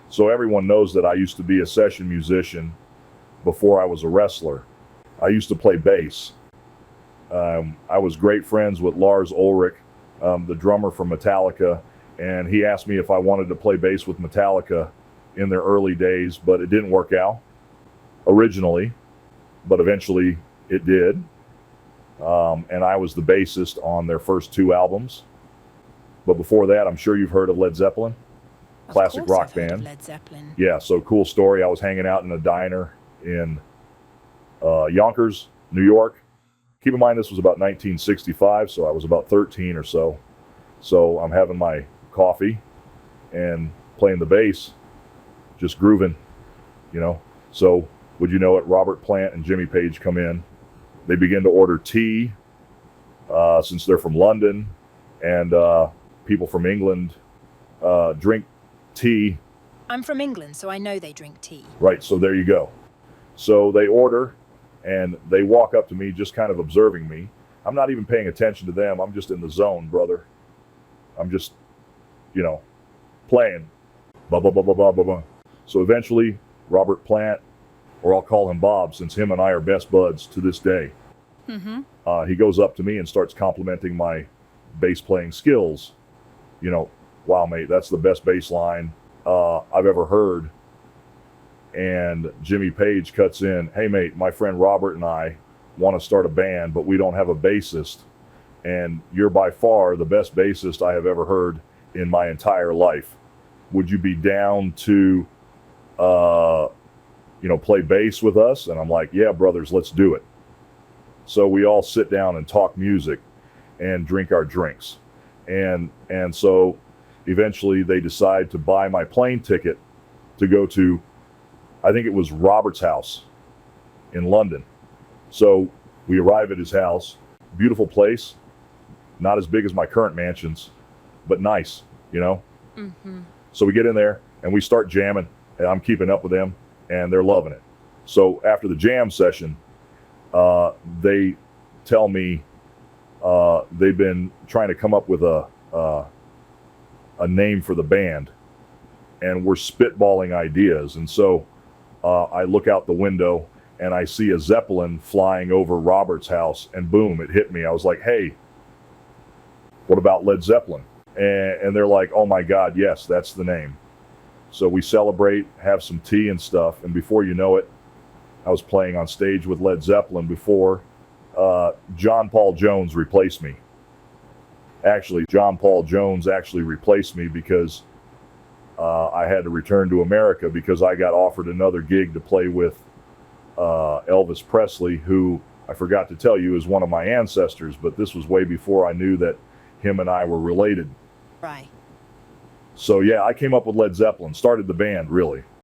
So everyone knows that I used to be a session musician before I was a wrestler. I used to play bass. I was great friends with Lars Ulrich, the drummer from Metallica, and he asked me if I wanted to play bass with Metallica in their early days, but it didn't work out originally, but eventually it did. And I was the bassist on their first two albums. But before that, I'm sure you've heard of Led Zeppelin, classic rock band. Led Zeppelin. Yeah, so cool story. I was hanging out in a diner in Yonkers, New York. Keep in mind this was about 1965, so I was about 13 or so. So I'm having my coffee and playing the bass, just grooving, you know. So would you know it, Robert Plant and Jimmy Page come in. They begin to order tea, since they're from London, and people from England drink tea. I'm from England, so I know they drink tea. Right, so there you go. So they order, and they walk up to me just kind of observing me. I'm not even paying attention to them. I'm just in the zone, brother. I'm just, you know, playing. Ba ba ba ba ba ba ba. So eventually, Robert Plant, or I'll call him Bob, since him and I are best buds to this day. He goes up to me and starts complimenting my bass playing skills. You know, wow, mate, that's the best bass line I've ever heard. And Jimmy Page cuts in, hey, mate, my friend Robert and I want to start a band, but we don't have a bassist. And you're by far the best bassist I have ever heard in my entire life. Would you be down to, play bass with us? And I'm like, yeah, brothers, let's do it. So we all sit down and talk music and drink our drinks. And so eventually they decide to buy my plane ticket to go to, I think it was Robert's house in London. So we arrive at his house, beautiful place, not as big as my current mansions, but nice, you know? So we get in there and we start jamming, and I'm keeping up with them, and they're loving it. So after the jam session, they tell me they've been trying to come up with a name for the band, and we're spitballing ideas. And so I look out the window and I see a Zeppelin flying over Robert's house, and boom, it hit me. I was like, hey, what about Led Zeppelin? And they're like, oh my God, yes, that's the name. So we celebrate, have some tea and stuff, and before you know it, I was playing on stage with Led Zeppelin before John Paul Jones replaced me. Actually, John Paul Jones actually replaced me because I had to return to America because I got offered another gig to play with Elvis Presley, who I forgot to tell you is one of my ancestors, but this was way before I knew that him and I were related. Right. So yeah, I came up with Led Zeppelin, started the band, really.